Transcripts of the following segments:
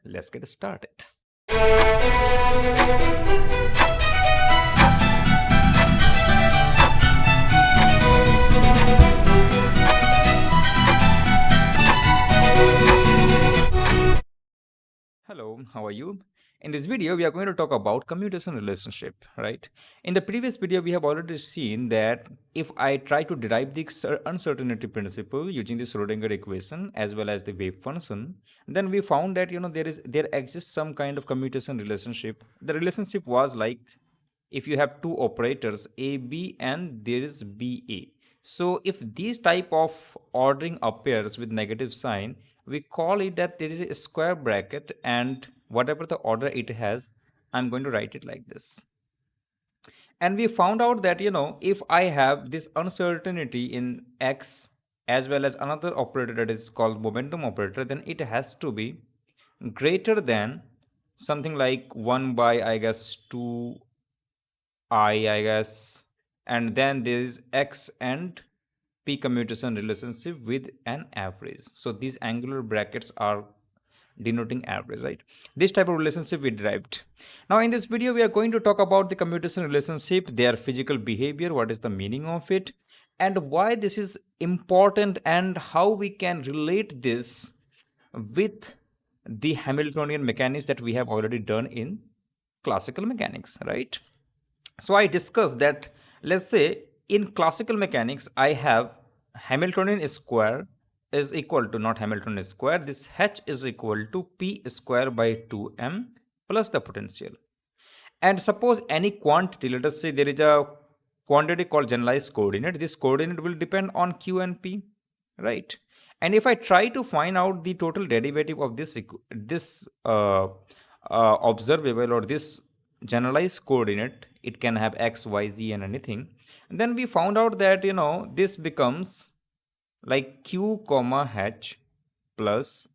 let's get started. Hello, how are you? In this video, we are going to talk about commutation relationship, right? In the previous video, we have already seen that if I try to derive the uncertainty principle using the Schrodinger equation as well as the wave function, then we found that there exists some kind of commutation relationship. The relationship was like if you have two operators a b and there is b a. So if these type of ordering appears with negative sign, we call it that there is a square bracket, and whatever the order it has, I'm going to write it like this. And we found out that if I have this uncertainty in x as well as another operator that is called momentum operator, then it has to be greater than something like 1 by, I guess, 2 I guess, and then there is x and p commutation relationship with an average. So these angular brackets are denoting average, right? This type of relationship we derived. Now in this video, we are going to talk about the commutation relationship, their physical behavior, what is the meaning of it, and why this is important, and how we can relate this with the Hamiltonian mechanics that we have already done in classical mechanics, right? So I discussed that, let's say in classical mechanics, I have Hamiltonian square is equal to, not Hamiltonian square, this h is equal to p square by 2m plus the potential. And suppose any quantity, let us say there is a quantity called generalized coordinate. This coordinate will depend on q and p, right? And if I try to find out the total derivative of this observable or this generalized coordinate, it can have x, y, z and anything. And then we found out that this becomes like q comma h plus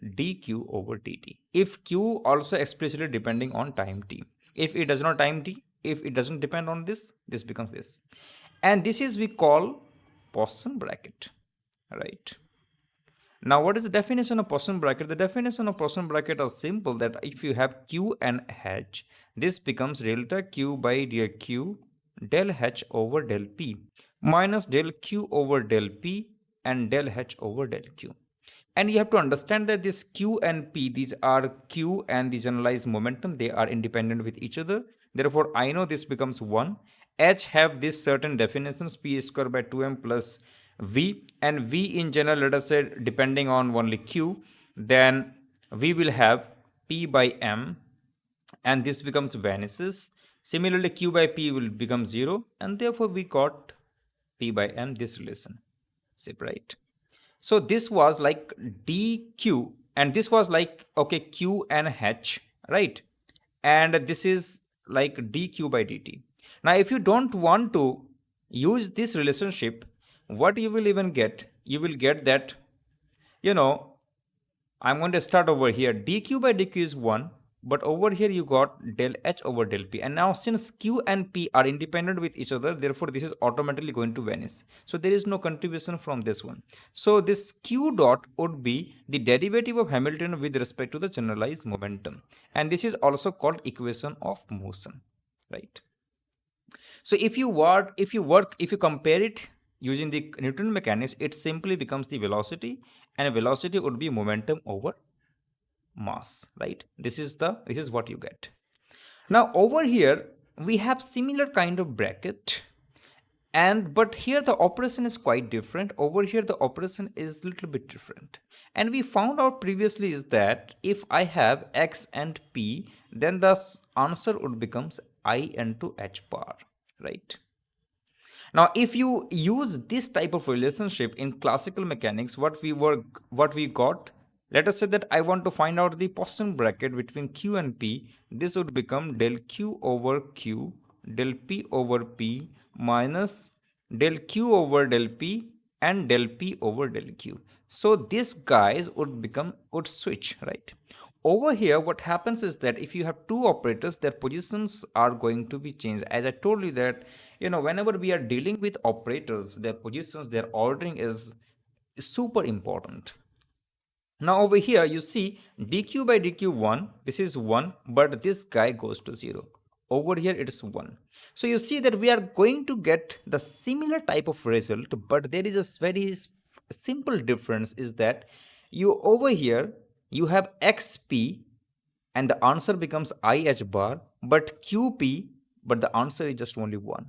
dq over dt, if q also explicitly depending on time t. If it does not time t, if it doesn't depend on this becomes this. And this is we call Poisson bracket, right? Now, what is the definition of Poisson bracket? The definition of Poisson bracket is simple, that if you have q and h, this becomes delta q by del q del h over del p minus del q over del p and del h over del q. And you have to understand that this q and p, these are q and the generalized momentum, they are independent with each other. Therefore, I know this becomes 1. H have this certain definitions, p square by 2m plus v, and v in general, let us say depending on only q, then we will have p by m, and this becomes vanishes. Similarly, q by p will become 0, and therefore we got p by m, this relationship, right? So this was like dq, and this was like, okay, q and h, right? And this is like dq by dt. Now if you don't want to use this relationship, what you will even get, you will get that I'm going to start over here, dq by dq is 1, but over here you got del h over del p. And now since q and p are independent with each other, therefore this is automatically going to vanish. So there is no contribution from this one. So this q dot would be the derivative of Hamilton with respect to the generalized momentum. And this is also called equation of motion, right? So if you compare it using the Newton mechanics, it simply becomes the velocity, and velocity would be momentum over mass, right? This is what you get. Now over here we have similar kind of bracket, but here the operation is quite different. Over here the operation is little bit different, and we found out previously is that if I have x and p, then the answer would becomes I into h bar, right? Now if you use this type of relationship in classical mechanics, what we got, let us say that I want to find out the Poisson bracket between q and p. This would become del q over q del p over p minus del q over del p and del p over del q. So these guys would switch, right? Over here what happens is that if you have two operators, their positions are going to be changed. As I told you that whenever we are dealing with operators, their positions, their ordering is super important. Now over here you see dq by dq1, this is 1, but this guy goes to 0. Over here it is 1. So you see that we are going to get the similar type of result, but there is a very simple difference, is that you over here you have xp and the answer becomes I h bar, but qp, but the answer is just only 1.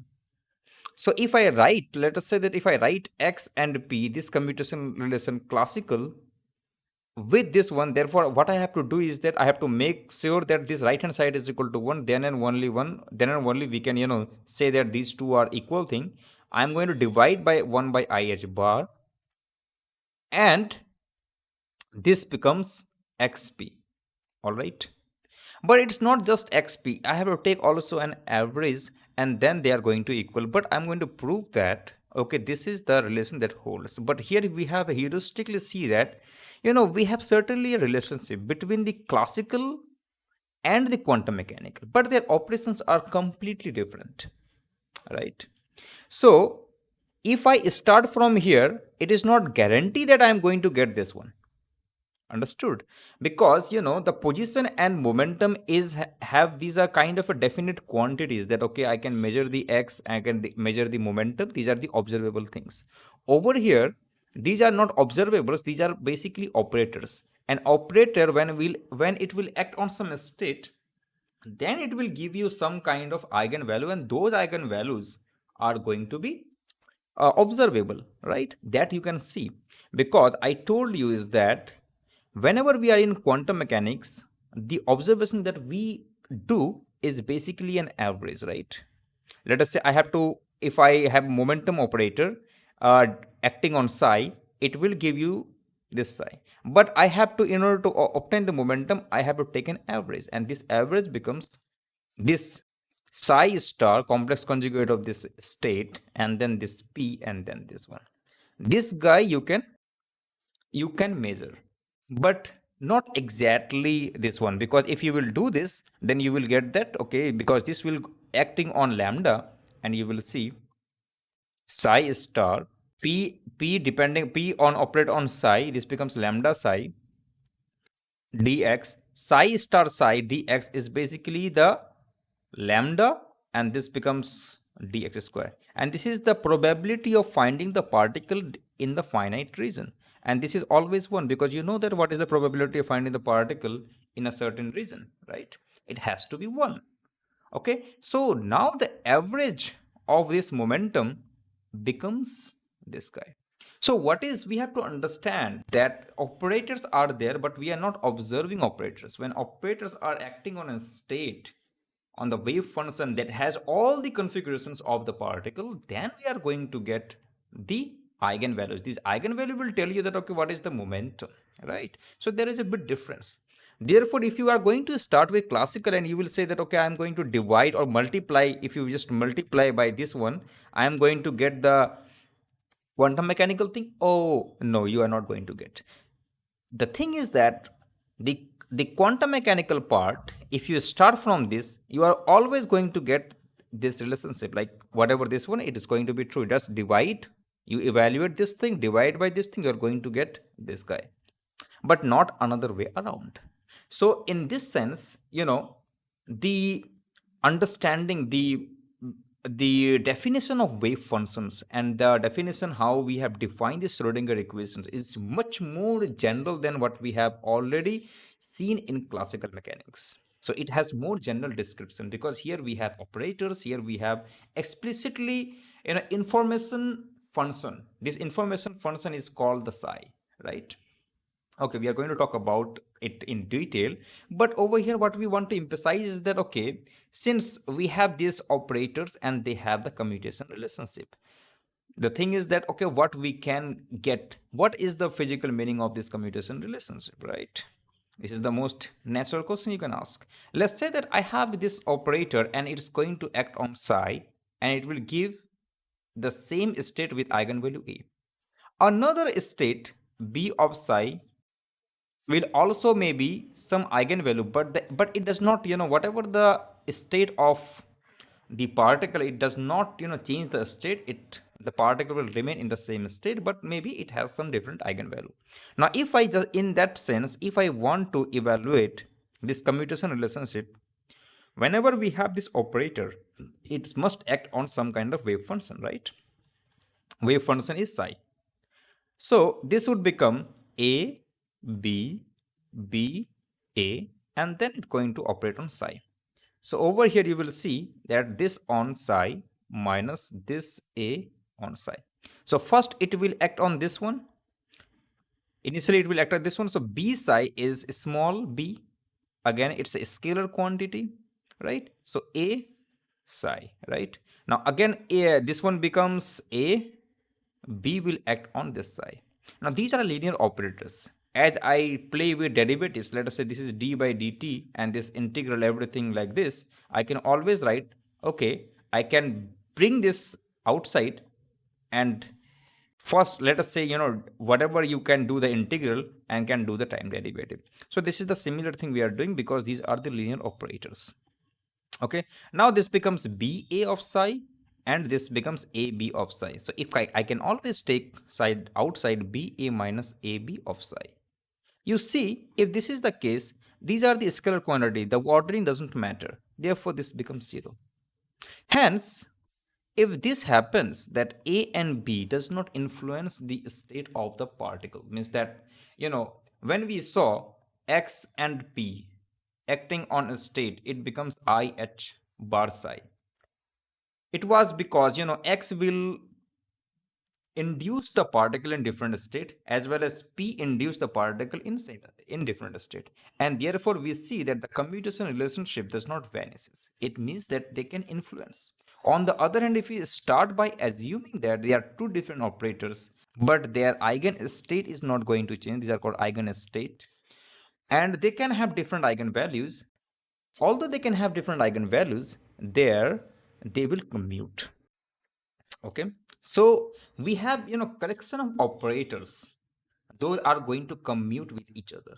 So if I write, let us say that if I write x and p, this commutation relation classical with this one, therefore what I have to do is that I have to make sure that this right hand side is equal to 1, then and only 1, then and only we can say that these two are equal thing. I'm going to divide by 1 by I h bar, and this becomes xp. All right, but it's not just xp, I have to take also an average, and then they are going to equal. But I'm going to prove that okay, this is the relation that holds. But here we have heuristically see that we have certainly a relationship between the classical and the quantum mechanical, but their operations are completely different, right? So if I start from here, it is not guarantee that I'm going to get this one. Understood? Because the position and momentum is have these are kind of a definite quantities, that okay, I can measure the x, I can measure the momentum, these are the observable things. Over here these are not observables, these are basically operators. An operator, when it will act on some state, then it will give you some kind of eigenvalue, and those eigenvalues are going to be observable, right? That you can see, because I told you is that whenever we are in quantum mechanics, the observation that we do is basically an average, right? Let us say I have to, if I have momentum operator uh, acting on psi, it will give you this psi. But I have to, in order to obtain the momentum, I have to take an average, and this average becomes this psi star, complex conjugate of this state, and then this p, and then this one. This guy you can measure, but not exactly this one, because if you will do this, then you will get that okay, because this will acting on lambda, and you will see psi star p depending p on operate on psi, this becomes lambda psi dx. Psi star psi dx is basically the lambda, and this becomes dx square, and this is the probability of finding the particle in the finite region. And this is always 1, because you know that what is the probability of finding the particle in a certain region, right? It has to be 1. Okay, so now the average of this momentum becomes this guy. So what is, we have to understand that operators are there, but we are not observing operators. When operators are acting on a state, on the wave function that has all the configurations of the particle, then we are going to get the eigenvalues. These eigenvalue will tell you that okay, what is the momentum, right? So there is a bit difference. Therefore, if you are going to start with classical and you will say that okay, I am going to divide or multiply, if you just multiply by this one, I am going to get the quantum mechanical thing. Oh no, you are not going to get. The thing is that the quantum mechanical part, if you start from this, you are always going to get this relationship, like whatever this one, it is going to be true. Just divide, you evaluate this thing, divide by this thing, you are going to get this guy, but not another way around. So in this sense, the understanding the definition of wave functions and the definition how we have defined the Schrodinger equations is much more general than what we have already seen in classical mechanics. So it has more general description, because here we have operators, here we have explicitly information function. This information function is called the psi, right? Okay, we are going to talk about it in detail, but over here what we want to emphasize is that okay, since we have these operators and they have the commutation relationship, the thing is that okay, what we can get, what is the physical meaning of this commutation relationship, right? This is the most natural question you can ask. Let's say that I have this operator and it's going to act on psi, and it will give the same state with eigenvalue a. Another state b of psi will also maybe some eigenvalue, but but it does not, whatever the state of the particle, it does not change the state, it The particle will remain in the same state, but maybe it has some different eigenvalue. Now, if I just, in that sense, if I want to evaluate this commutation relationship, whenever we have this operator, it must act on some kind of wave function, right? Wave function is psi. So this would become A, B, B, A, and then it's going to operate on psi. So over here you will see that this on psi minus this A on psi. So first it will act on this one. Initially it will act on this one. So B psi is small b. Again, it's a scalar quantity, right? So A psi, right? Now again, this one becomes A, B will act on this side. Now these are linear operators. As I play with derivatives, let us say this is d by dt and this integral everything like this, I can always write, okay, I can bring this outside and first let us say, whatever you can do the integral and can do the time derivative. So this is the similar thing we are doing because these are the linear operators. Okay, now this becomes ba of psi and this becomes ab of psi. So if I can always take side outside ba minus ab of psi. You see, if this is the case, these are the scalar quantity, the ordering doesn't matter, therefore this becomes 0. Hence, if this happens that a and b does not influence the state of the particle, means that, when we saw x and p acting on a state, it becomes I h bar psi. It was because, x will induce the particle in different state as well as p induce the particle in different state, and therefore we see that the commutation relationship does not vanish. It means that they can influence. On the other hand, if we start by assuming that they are two different operators but their eigenstate is not going to change, these are called eigenstate, and they can have different eigenvalues. Although they can have different eigenvalues, there they will commute. Okay, so we have, collection of operators, those are going to commute with each other.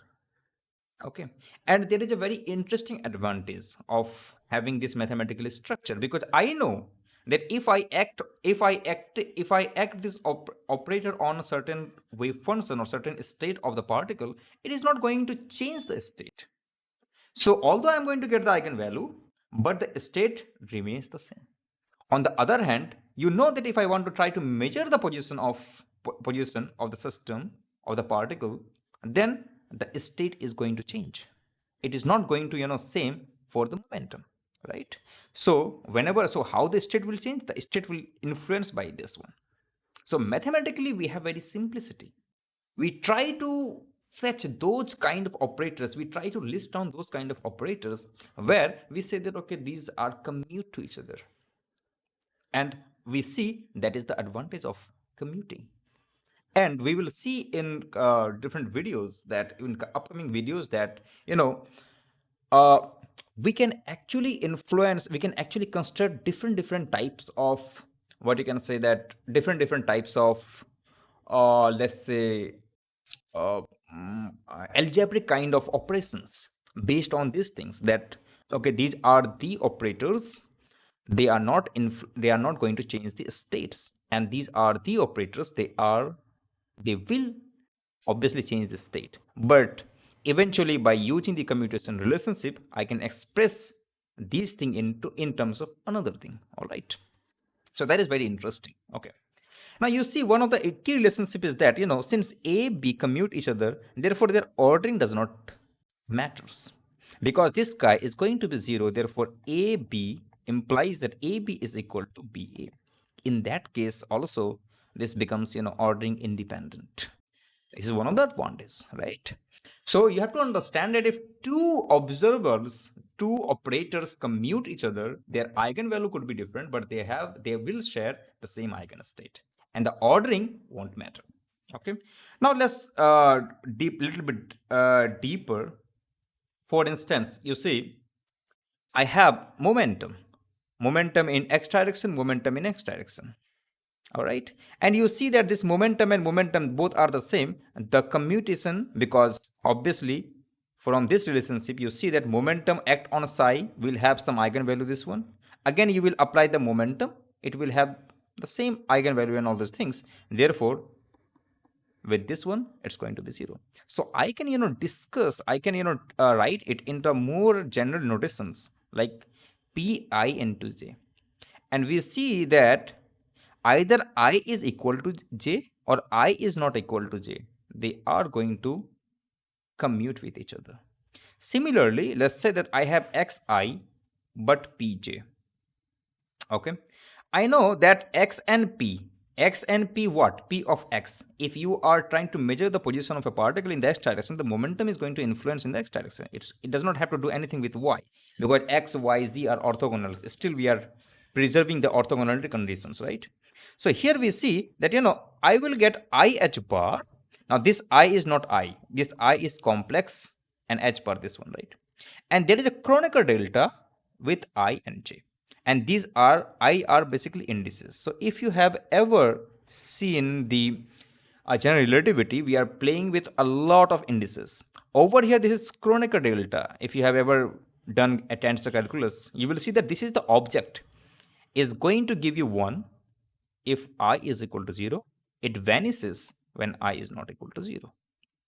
Okay, and there is a very interesting advantage of having this mathematical structure, because I know that if I act this operator on a certain wave function or certain state of the particle, it is not going to change the state. So although I'm going to get the eigenvalue, but the state remains the same. On the other hand, you know that if I want to try to measure the position of the system of the particle, then the state is going to change. It is not going to, same for the momentum, right? So how the state will change? The state will influence by this one. So mathematically, we have very simplicity. We try to fetch those kind of operators. We try to list down those kind of operators where we say that, okay, these are commute to each other. And we see that is the advantage of commuting. And we will see in different videos that in upcoming videos that, uh, we can actually influence, we can actually construct different types of, what you can say, that different types of, let's say, uh, algebraic kind of operations based on these things, that okay, these are the operators, they are not going to change the states, and these are the operators, they will obviously change the state, but eventually by using the commutation relationship I can express these things in terms of another thing. All right, so that is very interesting. Okay, now you see one of the key relationship is that, since A, B commute each other, therefore their ordering does not matters. Because this guy is going to be 0, therefore AB implies that AB is equal to BA. In that case also, this becomes, ordering independent. This is one of the advantages, right? So you have to understand that if two observers, two operators commute each other, their eigenvalue could be different, but they will share the same eigenstate, and the ordering won't matter. Okay. Now let's little bit deeper. For instance, you see, I have momentum in x direction, momentum in x direction. All right, and you see that this momentum and momentum both are the same. The commutation, because obviously from this relationship you see that momentum act on psi will have some eigenvalue, this one. Again you will apply the momentum, it will have the same eigenvalue and all those things. Therefore, with this one, it's going to be 0. So I can, discuss, I can, write it into more general notations like pi into j. And we see that either I is equal to j or I is not equal to j. They are going to commute with each other. Similarly, let's say that I have xi but pj. Okay, I know that x and p what? P of x. If you are trying to measure the position of a particle in the x direction, the momentum is going to influence in the x direction. It does not have to do anything with y, because x, y, z are orthogonal. Still, we are preserving the orthogonality conditions, right? So here we see that, I will get I h bar. Now this I is not I. This I is complex and h bar this one, right? And there is a Kronecker delta with I and j. And these are I are basically indices. So if you have ever seen the general relativity, we are playing with a lot of indices. Over here, this is Kronecker delta. If you have ever done a tensor calculus, you will see that this is the object is going to give you 1 if I is equal to 0. It vanishes when I is not equal to 0.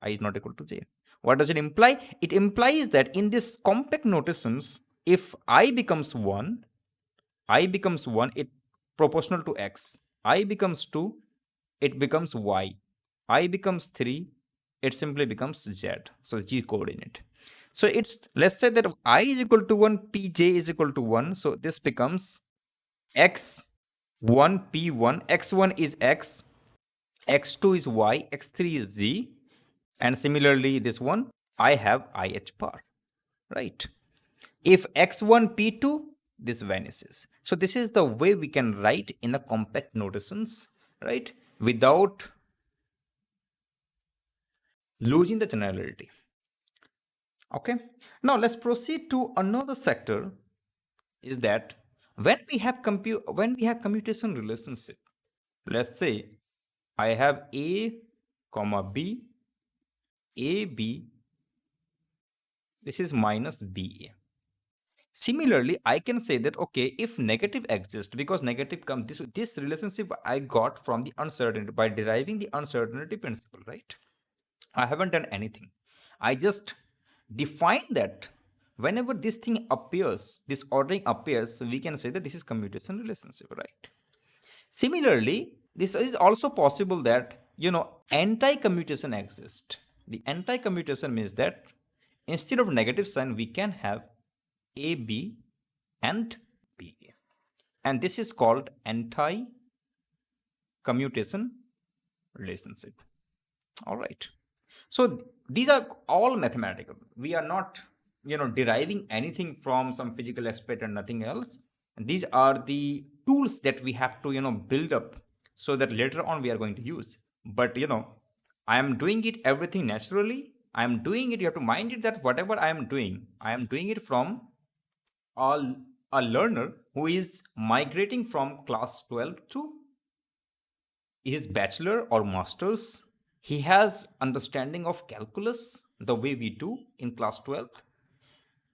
I is not equal to j. What does it imply? It implies that in this compact notations, if I becomes 1, it proportional to x. I becomes 2, it becomes y. I becomes 3, it simply becomes z. So g coordinate. So it's, let's say that I is equal to 1, pj is equal to 1. So this becomes x1 p1, x1 is x, x2 is y, x3 is z, and similarly this one I have ih bar, right? If x1 p2, this vanishes. So this is the way we can write in a compact notations, right, without losing the generality. Okay, now let's proceed to another sector, is that when we have commutation relationship, let's say I have a comma b, ab, this is minus ba. Similarly, I can say that, okay, if negative exists, because negative comes, this relationship I got from the uncertainty by deriving the uncertainty principle, right? I haven't done anything. I just define that whenever this thing appears, this ordering appears, so we can say that this is commutation relationship, right? Similarly, this is also possible that, anti-commutation exists. The anti-commutation means that instead of negative sign, we can have AB and BA. And this is called anti-commutation relationship. All right. So these are all mathematical. We are not, deriving anything from some physical aspect and nothing else. And these are the tools that we have to, build up so that later on we are going to use. But, I am doing it everything naturally. I am doing it. You have to mind it that whatever I am doing it from a, a learner who is migrating from class 12 to his bachelor or masters. He has understanding of calculus the way we do in class 12.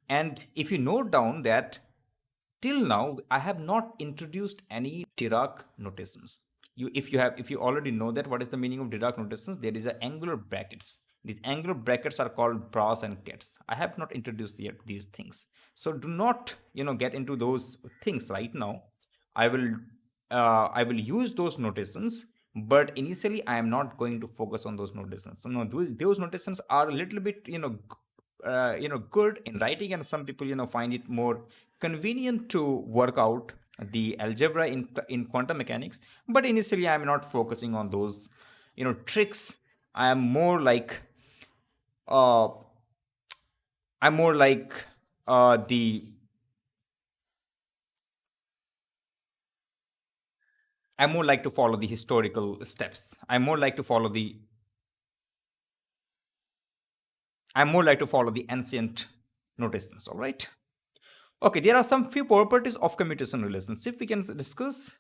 And if you note down that till now I have not introduced any Dirac notations. If you already know that what is the meaning of Dirac notations, there is a angular brackets. These angular brackets are called bras and cats. I have not introduced yet these things. So do not, get into those things right now. I will I will use those notations, but initially I am not going to focus on those notations. So no, those notations are a little bit, good in writing, and some people, find it more convenient to work out the algebra in quantum mechanics. But initially, I am not focusing on those, tricks. I am more like, uh, I'm more like the I more like to follow the historical steps. I more like to follow the ancient notations. All right. Okay, there are some few properties of commutation relationship we can discuss.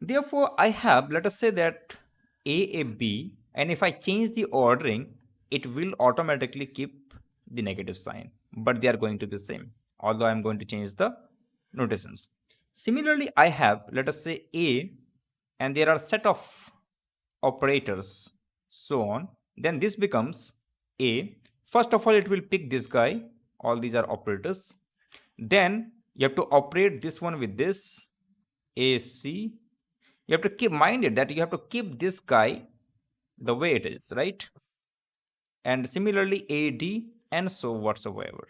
Therefore, I have, let us say that A, B, and if I change the ordering, it will automatically keep the negative sign, but they are going to be same, although I'm going to change the notations. Similarly, I have, let us say A and there are set of operators, so on, then this becomes A. First of all, it will pick this guy. All these are operators. Then you have to operate this one with this AC. You have to keep minded that you have to keep this guy the way it is, right? And similarly AD and so whatsoever.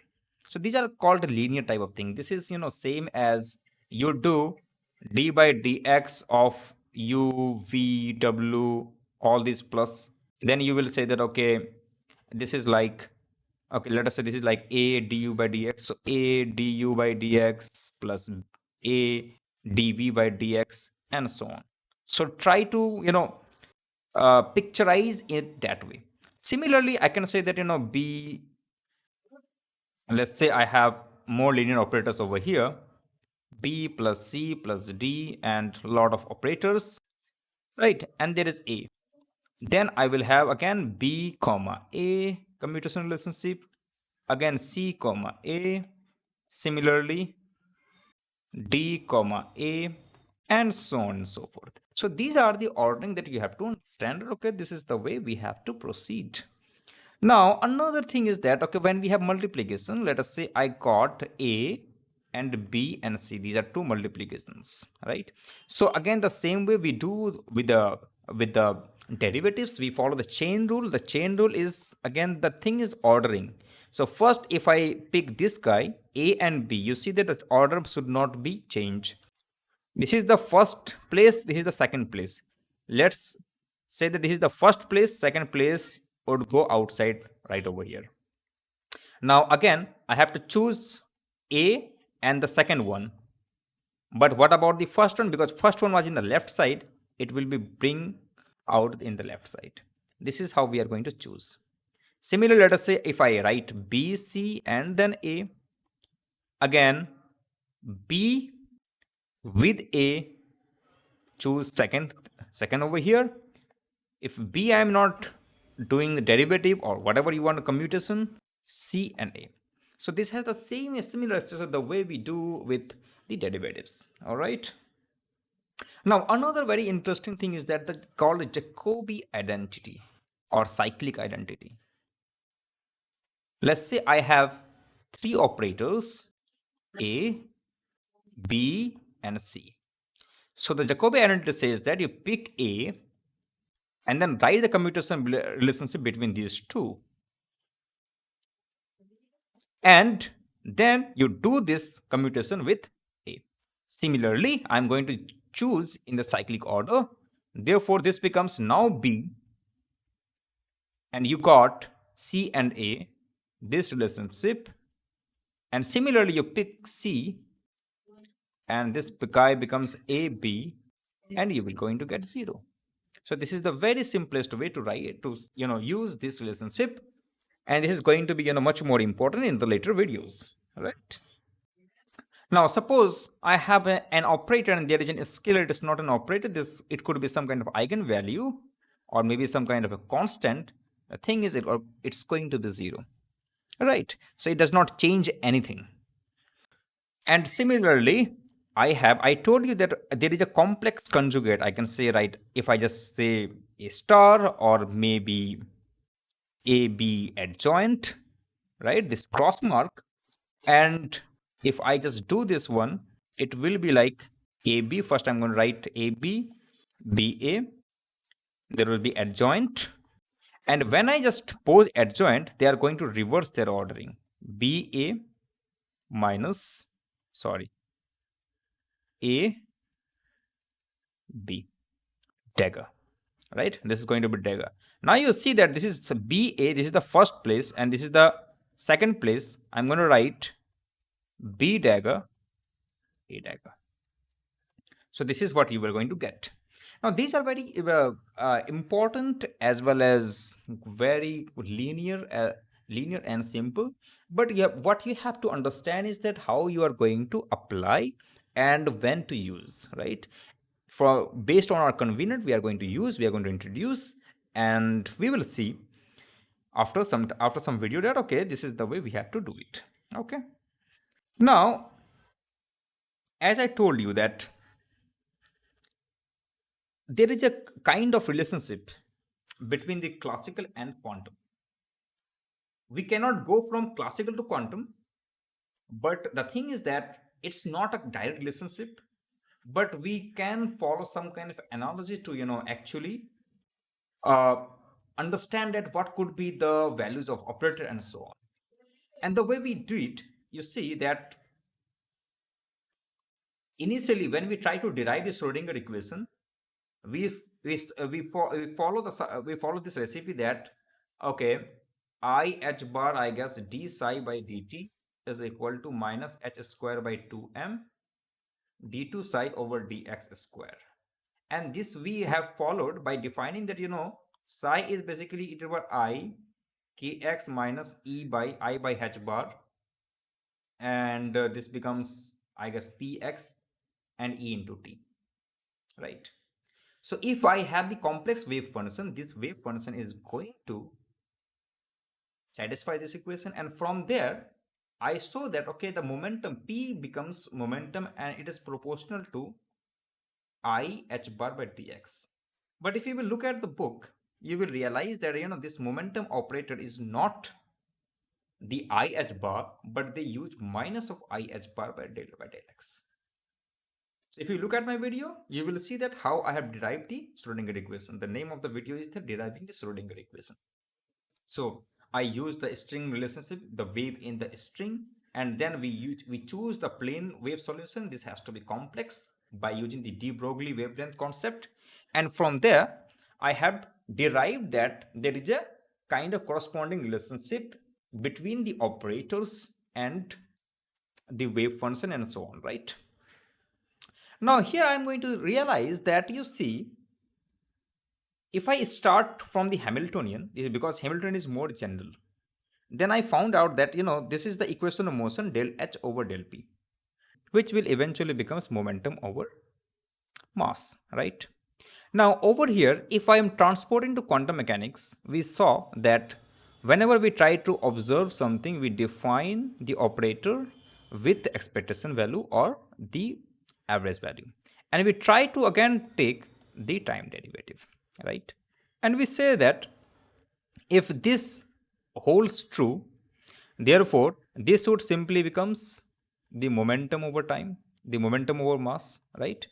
So these are called linear type of thing. This is same as you do d by dx of u v w, all these plus. Then you will say that okay, this is like, okay, let us say this is like a du by dx. So a du by dx plus a dv by dx and so on. So try to picturize it that way. Similarly, I can say that b, let's say I have more linear operators over here, b plus c plus d and lot of operators, right? And there is a. Then I will have again b comma a commutation relationship, again c comma a, similarly d comma a, and so on and so forth. So these are the ordering that you have to understand. Okay, this is the way we have to proceed. Now, another thing is that, okay, when we have multiplication, let us say I got A and B and C. These are two multiplications, right? So again, the same way we do with the derivatives, we follow the chain rule. The chain rule is, again, the thing is ordering. So first, if I pick this guy, A and B, you see that the order should not be changed. This is the first place, this is the second place. Let's say that this is the first place, second place would go outside right over here. Now again, I have to choose A and the second one. But what about the first one? Because first one was in the left side, it will be bring out in the left side. This is how we are going to choose. Similarly, let us say if I write B, C and then A, again B with A, choose second over here. If B, I am not doing the derivative or whatever you want, a commutation, C and A. So this has the same similar structure the way we do with the derivatives. All right. Now another very interesting thing is that called Jacobi identity or cyclic identity. Let's say I have three operators A, B and C. So the Jacobi identity says that you pick A and then write the commutation relationship between these two. And then you do this commutation with A. Similarly, I'm going to choose in the cyclic order. Therefore, this becomes now B. And you got C and A, this relationship. And similarly, you pick C. And this guy becomes AB. And you will going to get 0. So this is the very simplest way to write, to use this relationship, and this is going to be much more important in the later videos, right? Now suppose I have an operator and there is a scalar. It is not an operator. This, it could be some kind of eigenvalue or maybe some kind of a constant. The thing is, it's going to be 0, right? So it does not change anything. And similarly, I told you that there is a complex conjugate. I can say, right, if I just say a star or maybe AB adjoint, right, this cross mark, and if I just do this one, it will be like AB. First I'm going to write AB, BA, there will be adjoint, and when I just pose adjoint, they are going to reverse their ordering. BA minus, sorry, A, B, dagger, right? This is going to be dagger. Now you see that this is BA, this is the first place, and this is the second place. I'm going to write B dagger, A dagger. So this is what you are going to get. Now these are very important as well as very linear and simple. But what you have to understand is that how you are going to apply and when to use, right? For based on our convenience, we are going to use, we are going to introduce, and we will see after some video that okay, this is the way we have to do it. Okay. Now, as I told you that there is a kind of relationship between the classical and quantum. We cannot go from classical to quantum, but the thing is that it's not a direct relationship, but we can follow some kind of analogy to actually uh, understand that what could be the values of operator and so on. And the way we do it, you see that initially when we try to derive the Schrodinger equation, we we follow this recipe that okay, I h bar, I guess, d psi by dt is equal to minus h square by 2m d2 psi over dx square. And this we have followed by defining that psi is basically e to the power I kx minus e by I by h bar, and this becomes, I guess, px and e into t, right? So if I have the complex wave function, this wave function is going to satisfy this equation, and from there I saw that okay, the momentum p becomes momentum and it is proportional to I h bar by dx. But if you will look at the book, you will realize that this momentum operator is not the I h bar, but they use minus of I h bar by del x. So if you look at my video, you will see that how I have derived the Schrodinger equation. The name of the video is the deriving the Schrodinger equation. So I use the string relationship, the wave in the string, and then we choose the plane wave solution. This has to be complex by using the de Broglie wavelength concept. And from there, I have derived that there is a kind of corresponding relationship between the operators and the wave function and so on, right? Now here I'm going to realize that you see, if I start from the Hamiltonian, because Hamiltonian is more general, then I found out that this is the equation of motion del h over del p, which will eventually becomes momentum over mass, right? Now over here, if I am transporting to quantum mechanics, we saw that whenever we try to observe something, we define the operator with the expectation value or the average value, and we try to again take the time derivative, right? And we say that if this holds true, therefore this would simply becomes the momentum over time, the momentum over mass, right?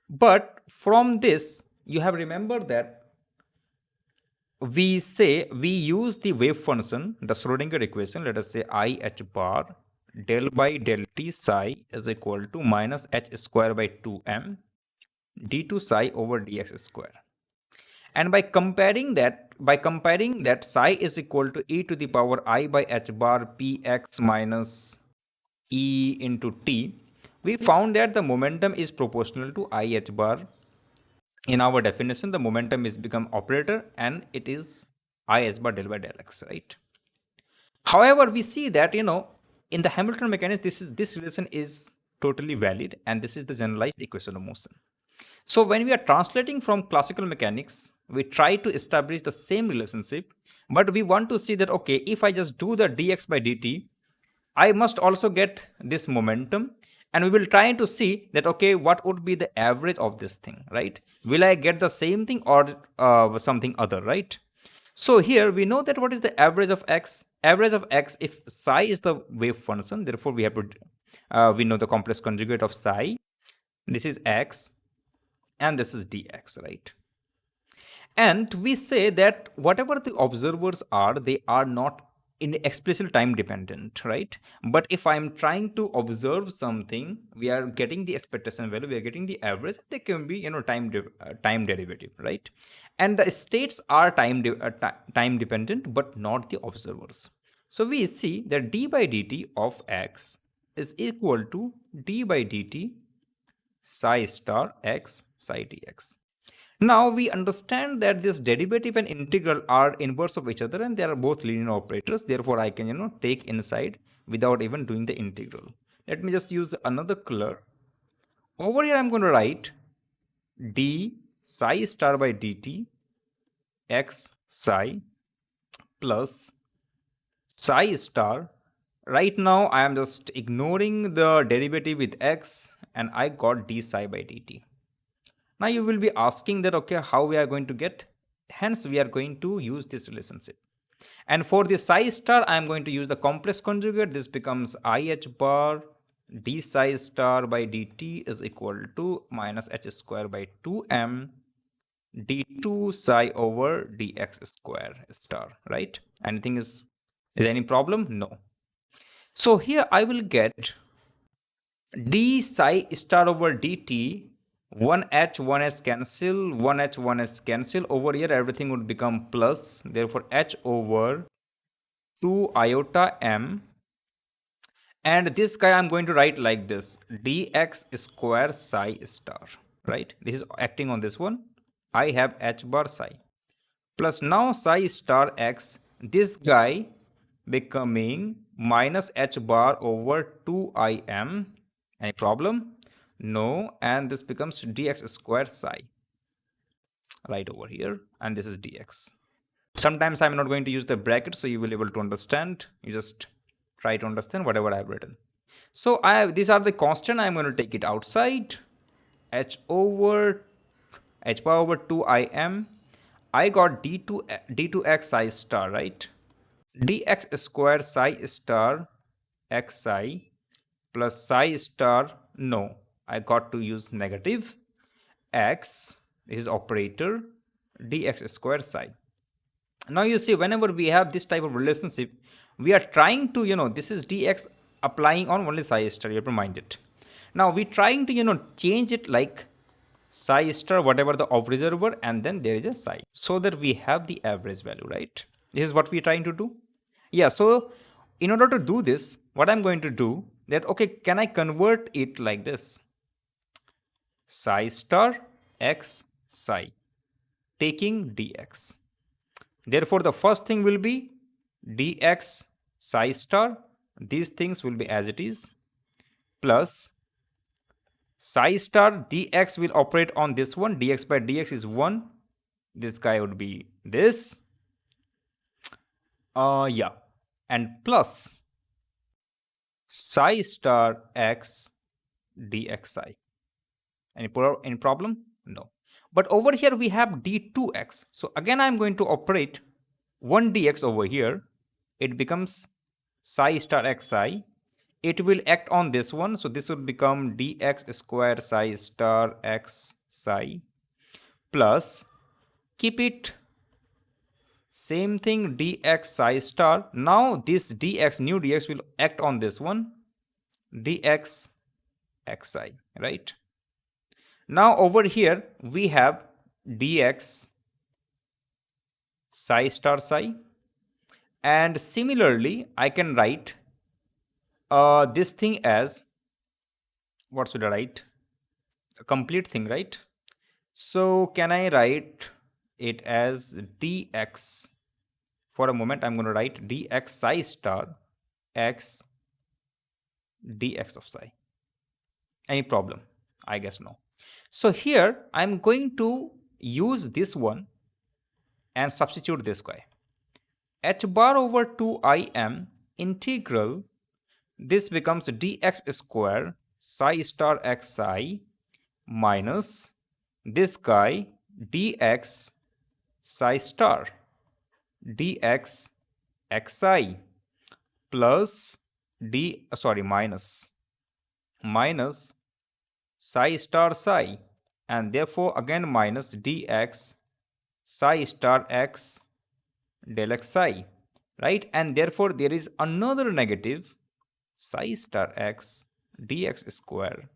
But from this, you have remembered that we say we use the wave function, the Schrodinger equation. Let us say I h bar del by del t psi is equal to minus h square by 2m d2 psi over dx square. And by comparing that psi is equal to e to the power I by h bar px minus e into t, we found that the momentum is proportional to I h bar. In our definition, the momentum is become operator and it is I h bar del by del x, right? However, we see that in the Hamilton mechanics, this relation is totally valid, and this is the generalized equation of motion. So when we are translating from classical mechanics, we try to establish the same relationship, but we want to see that okay, if I just do the dx by dt, I must also get this momentum, and we will try to see that okay, what would be the average of this thing, right? Will I get the same thing or something other, right? So here we know that what is the average of x? Average of x, if psi is the wave function, therefore we have to we know the complex conjugate of psi. This is x and this is dx, right? And we say that whatever the observers are, they are not in explicit time dependent, right? But if I'm trying to observe something, we are getting the expectation value, we are getting the average, they can be time derivative, right? And the states are time dependent but not the observers. So we see that d by dt of x is equal to d by dt psi star x psi dx. Now we understand that this derivative and integral are inverse of each other and they are both linear operators. Therefore, I can take inside without even doing the integral. Let me just use another color. Over here, I'm going to write d psi star by dt x psi plus psi star. Right now, I am just ignoring the derivative with x and I got d psi by dt. Now you will be asking that, okay, how we are going to get? Hence, we are going to use this relationship. And for the psi star, I am going to use the complex conjugate. This becomes IH bar d psi star by dt is equal to minus h square by 2m d2 psi over dx square star, right? Anything is any problem? No. So here I will get d psi star over dt, 1h 1h cancel, 1h 1h cancel. Over here everything would become plus, therefore h over 2 iota m, and this guy I'm going to write like this, dx square psi star, right? This is acting on this one. I have h bar psi plus now psi star x, this guy becoming minus h bar over 2im. Any problem? No. And this becomes dx square psi right over here, and this is dx. Sometimes I'm not going to use the bracket, so you will be able to understand. You just try to understand whatever I've written. So these are the constant. I'm going to take it outside. H over h bar over 2im. I got d2x psi star, right? dx square psi star x psi plus psi star, no, I got to use negative x, this is operator, dx square psi. Now you see, whenever we have this type of relationship, we are trying to, this is dx applying on only psi star, you have to mind it. Now we trying to, change it like psi star, whatever the observer, and then there is a psi, so that we have the average value, right? This is what we're trying to do. Yeah, so in order to do this, what I'm going to do, that, okay, can I convert it like this? Psi star x psi, taking dx. Therefore, the first thing will be dx psi star. These things will be as it is, plus psi star dx will operate on this one. Dx by dx is 1. This guy would be this. Yeah. And plus psi star x dx psi. Any problem? No. But over here we have d2x. So again I'm going to operate 1 dx over here. It becomes psi star x psi. It will act on this one. So this will become dx square psi star x psi plus, keep it same thing, dx psi star. Now this dx, new dx, will act on this one, dx x psi, right? Now over here we have dx psi star psi, and similarly I can write this thing as, what should I write? A complete thing, right? So can I write it as dx? For a moment I'm going to write dx psi star x dx of psi. Any problem? I guess no. So here I'm going to use this one and substitute this guy. H bar over 2im integral, this becomes dx square psi star x psi minus this guy dx psi star dx x psi plus minus psi star psi, and therefore again minus dx psi star x del x psi, right? And therefore there is another negative psi star x dx square,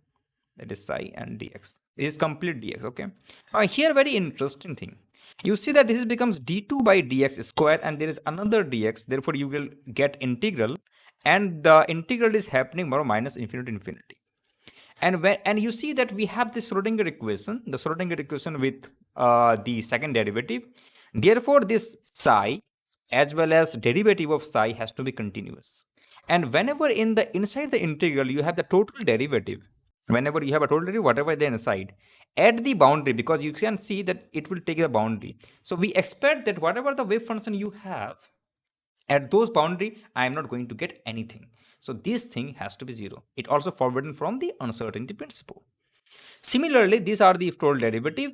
that is psi and dx. This is complete dx, okay? Now here very interesting thing. You see that this becomes d2 by dx square, and there is another dx, therefore you will get integral, and the integral is happening from minus infinity to infinity. And you see that we have this Schrodinger equation, the Schrodinger equation with the second derivative. Therefore, this psi as well as derivative of psi has to be continuous. And whenever inside the integral you have the total derivative, whenever you have a total derivative, whatever the inside, at the boundary, because you can see that it will take the boundary. So we expect that whatever the wave function you have, at those boundary, I am not going to get anything. So this thing has to be 0. It also forbidden from the uncertainty principle. Similarly, these are the total derivative.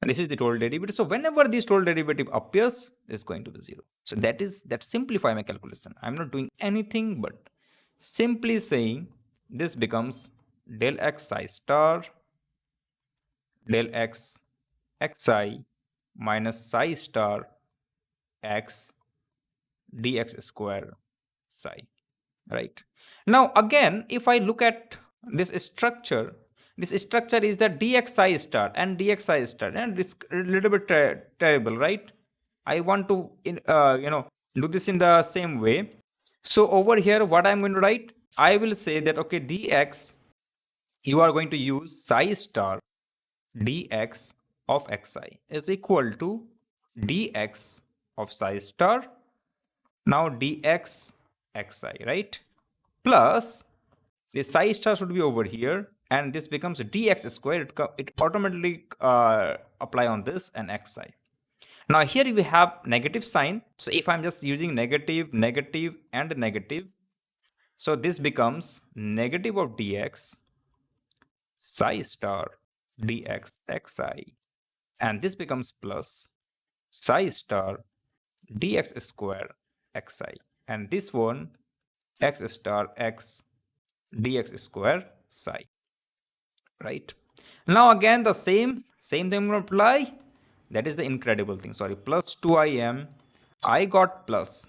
And this is the total derivative. So whenever this total derivative appears, it's going to be 0. So that simplify my calculation. I'm not doing anything but simply saying this becomes del x psi star del x xi minus psi star x dx square psi, right? Now again, if I look at this structure is that dx psi star and dx psi star, and it's a little bit terrible, right? I want to do this in the same way. So over here, what I'm going to write, I will say that okay, dx, you are going to use psi star dx of xi is equal to dx of psi star, now dx xi, right? Plus the psi star should be over here, and this becomes dx squared. It automatically apply on this and xi. Now here we have negative sign, so if I'm just using negative, negative and negative, so this becomes negative of dx psi star dx xi, and this becomes plus psi star dx square xi, and this one x star x dx square psi, right? Now again the same thing will apply. That is the incredible thing. Sorry, plus 2im, I got plus,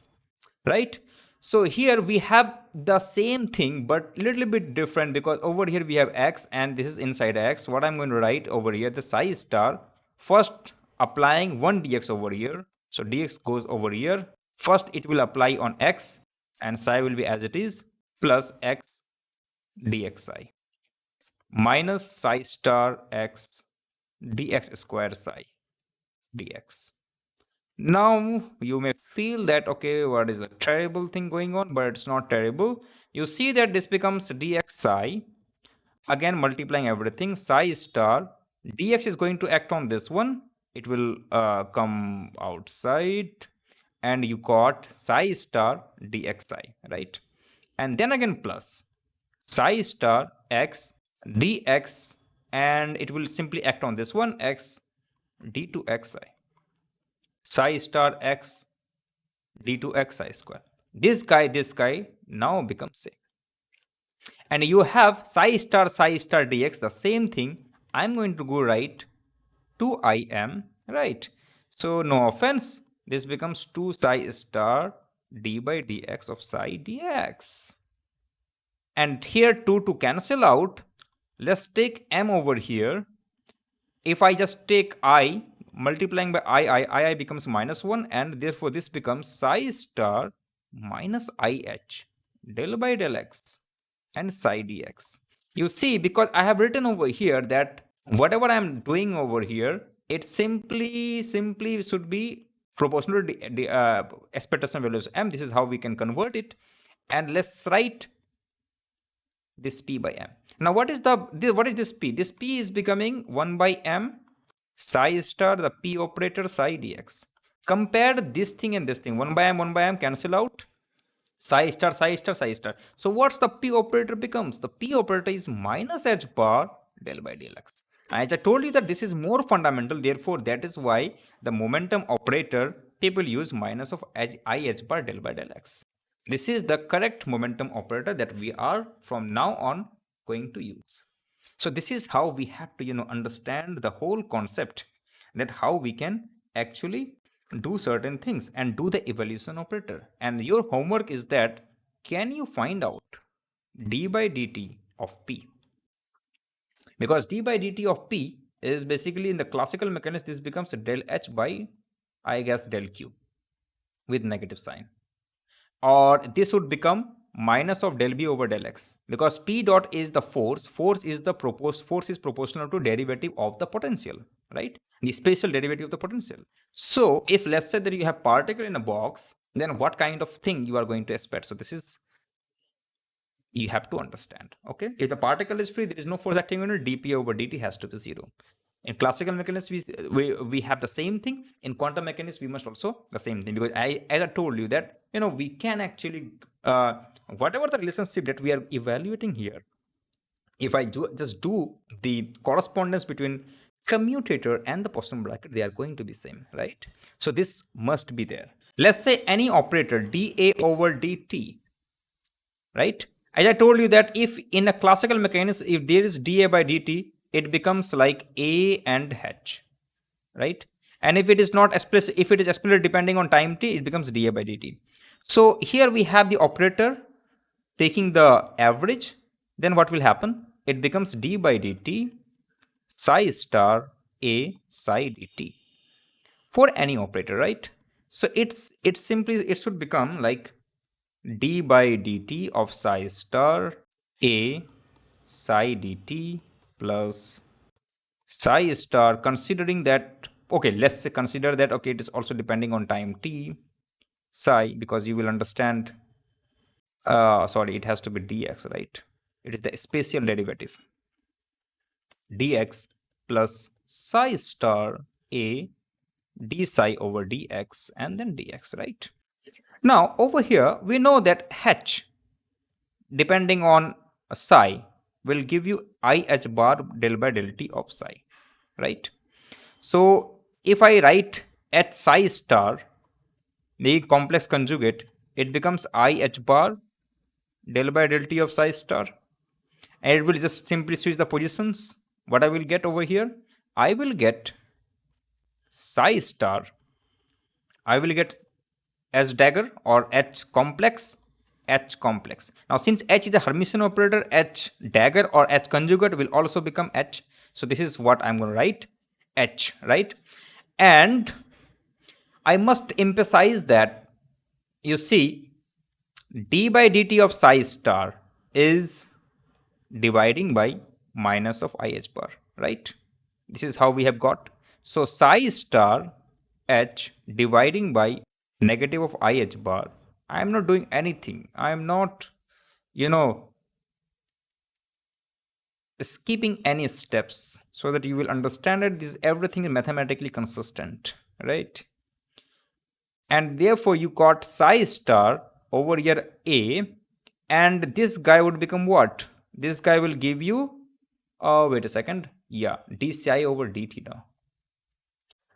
right? So here we have the same thing but little bit different, because over here we have x and this is inside x. What I'm going to write over here, the psi star, first applying 1 dx over here, so dx goes over here. First it will apply on x, and psi will be as it is, plus x dxi minus psi star x dx square psi dx. Now you may feel that okay, what is the terrible thing going on, but it's not terrible. You see that this becomes dx psi, again multiplying everything, psi star dx is going to act on this one, it will come outside, and you got psi star dxi, right? And then again plus psi star x dx, and it will simply act on this one, x d2xi, psi star x d2xi square. This guy now becomes same. And you have psi star dx, the same thing. I'm going to go right 2im, right? So no offense, this becomes 2 psi star d by dx of psi dx. And here 2 to cancel out, let's take m over here. If I just take I, multiplying by I becomes minus 1, and therefore this becomes psi star minus IH del by del x and psi dx. You see, because I have written over here that whatever I am doing over here, it simply should be proportional to the expectation values m. This is how we can convert it. And let's write this p by m. Now what is this p? This p is becoming 1 by m psi star, the p operator psi dx. Compare this thing and this thing. 1 by m cancel out. Psi star, psi star, psi star. So what's the p operator becomes? The p operator is minus h bar del by del x. As I told you that this is more fundamental, therefore that is why the momentum operator people use minus of I h bar del by del x. This is the correct momentum operator that we are from now on going to use. So this is how we have to understand the whole concept, that how we can actually do certain things and do the evaluation operator. And your homework is that, can you find out d by dt of p? Because d by dt of p is basically, in the classical mechanics, this becomes del h by, I guess, del q with negative sign, or this would become minus of del b over del x, because p dot is the force is the force is proportional to derivative of the potential, right? The spatial derivative of the potential. So if let's say that you have particle in a box, then what kind of thing you are going to expect? So this is, you have to understand. Okay, if the particle is free, there is no force acting on it, dp over dt has to be 0. In classical mechanics, we have the same thing. In quantum mechanics, we must also the same thing, because as I told you that we can actually whatever the relationship that we are evaluating here, if I just do the correspondence between commutator and the Poisson bracket, they are going to be same, right? So this must be there. Let's say any operator dA over dt, right? As I told you that if in a classical mechanics, if there is dA by dt, it becomes like A and H, right? And if it is not explicit, if it is explicit depending on time t, it becomes dA by dt. So here we have the operator taking the average, then what will happen? It becomes d by dt psi star a psi dt for any operator, right? So it's simply, it should become like d by dt of psi star a psi dt plus psi star, considering that, okay, let's say consider that, okay, it is also depending on time t psi, because you will understand, sorry, it has to be dx, right? It is the spatial derivative, dx plus psi star a d psi over dx and then dx, right? Now over here we know that h depending on psi will give you I h bar del by del t of psi, right? So if I write h psi star the complex conjugate, it becomes I h bar del by del t of psi star, and it will just simply switch the positions. What I will get over here, I will get psi star, I will get h dagger or h complex, h complex. Now since h is a Hermitian operator, h dagger or h conjugate will also become h. So this is what I'm going to write, h, right? And I must emphasize that, you see, d by dt of psi star is dividing by minus of I h bar, right? This is how we have got. So psi star h dividing by negative of I h bar. I am not doing anything. I am not, you know, skipping any steps, so that you will understand that this everything is mathematically consistent, right? And therefore you got psi star over here a, and this guy would become what? This guy will give you, wait a second, yeah, d psi over dt now.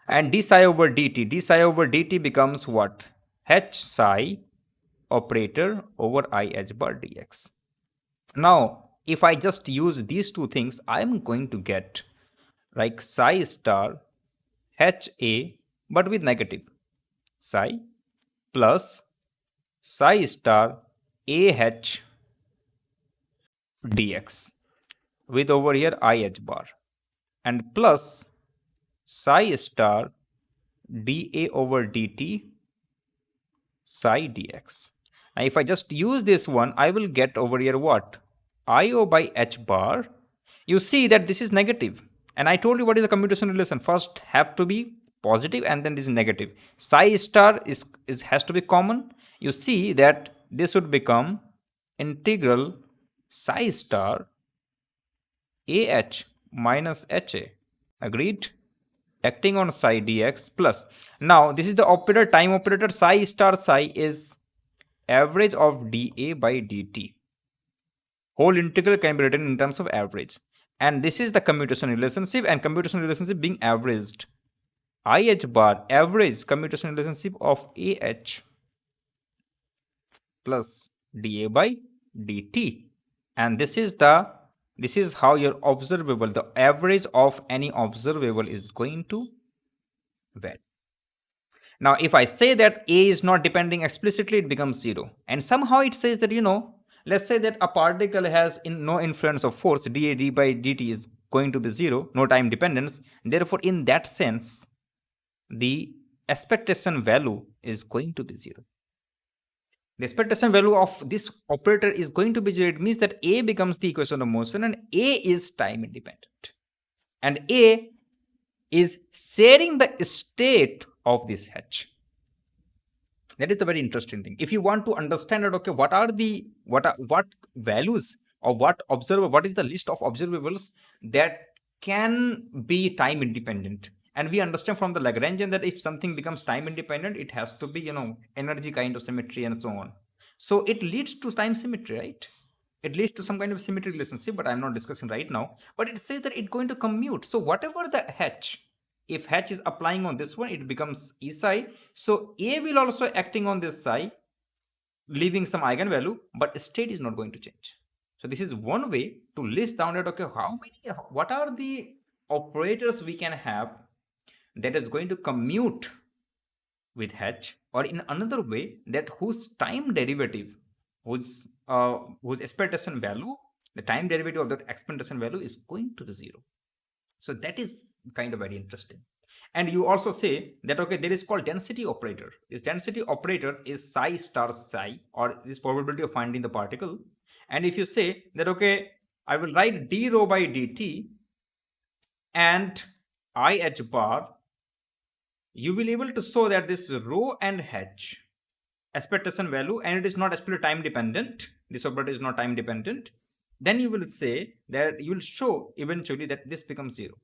And d psi over dt becomes what? H psi operator over I h bar dx. Now if I just use these two things, I am going to get like psi star h a but with negative psi plus psi star a h dx with over here I h bar, and plus psi star dA over dt psi dx. Now if I just use this one, I will get over here what? IO by h bar. You see that this is negative. And I told you what is the commutation relation. First have to be positive and then this is negative. Psi star is has to be common. You see that this would become integral psi star ah minus ha. Agreed? Acting on psi dx plus. Now this is the operator, time operator. Psi star psi is average of dA by dt. Whole integral can be written in terms of average. And this is the commutation relationship, and commutation relationship being averaged. IH bar average commutation relationship of AH plus dA by dt. And this is how your observable, the average of any observable is going to vary. Now if I say that A is not depending explicitly, it becomes 0. And somehow it says that, let's say that a particle has no influence of force, dA by dt is going to be 0, no time dependence. Therefore in that sense, the expectation value is going to be 0. The expectation value of this operator is going to be 0. It means that A becomes the equation of motion and A is time independent. And A is sharing the state of this H. That is the very interesting thing. If you want to understand that, okay, what values or what is the list of observables that can be time independent, and we understand from the Lagrangian that if something becomes time independent, it has to be energy kind of symmetry and so on. So it leads to time symmetry, right? it leads to some kind of symmetry relationship, but I'm not discussing right now. But it says that it's going to commute. So whatever the h, if h is applying on this one, it becomes E psi. So A will also acting on this psi, leaving some eigenvalue, but state is not going to change. So this is one way to list down that, okay, what are the operators we can have that is going to commute with h, or in another way, that whose time derivative, whose expectation value, the time derivative of that expectation value is going to the 0. So that is kind of very interesting. And you also say that, okay, there is called density operator. This density operator is psi star psi, or this probability of finding the particle. And if you say that, okay, I will write d rho by dt and I h bar, you will be able to show that this rho and h expectation value, and it is not especially time dependent, this operator is not time dependent, then you will say that you will show eventually that this becomes 0.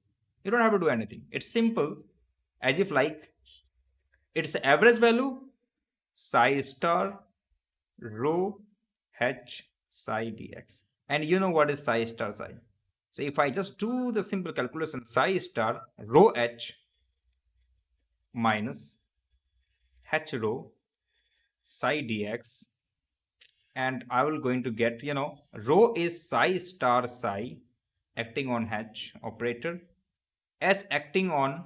You don't have to do anything. It's simple, as if like it's the average value psi star rho h psi dx, and you know what is psi star psi. So if I just do the simple calculation, psi star rho h minus h rho psi dx, and I will going to get, rho is psi star psi acting on h operator, h acting on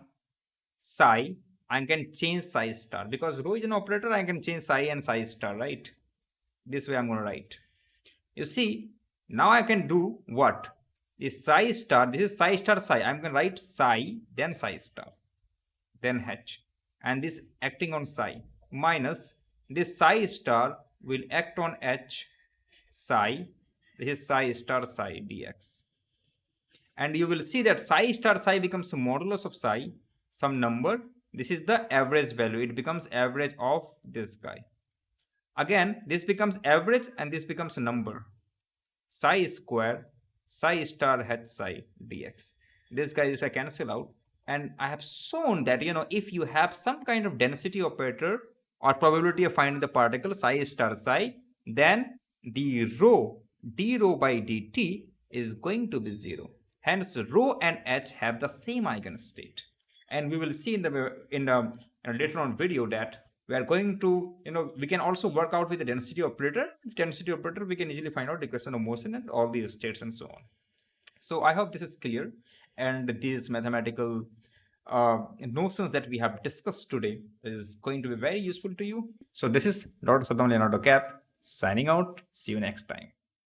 psi, I can change psi star because rho is an operator, I can change psi and psi star, right? This way I'm going to write. You see, now I can do what? This psi star, this is psi star psi, I'm going to write psi, then psi star, then h, and this acting on psi, minus this psi star will act on h psi, this is psi star psi dx. And you will see that psi star psi becomes modulus of psi, some number. This is the average value. It becomes average of this guy. Again, this becomes average and this becomes a number. Psi square, psi star h psi dx. This guy is a cancel out. And I have shown that, if you have some kind of density operator or probability of finding the particle psi star psi, then the rho, d rho by dt is going to be 0. Hence, rho and h have the same eigenstate. And we will see in the later on video that we are going to, we can also work out with the density operator. Density operator, we can easily find out the equation of motion and all these states and so on. So I hope this is clear, and these mathematical notions that we have discussed today is going to be very useful to you. So this is Dr. Saddam Leonardo Cap signing out. See you next time.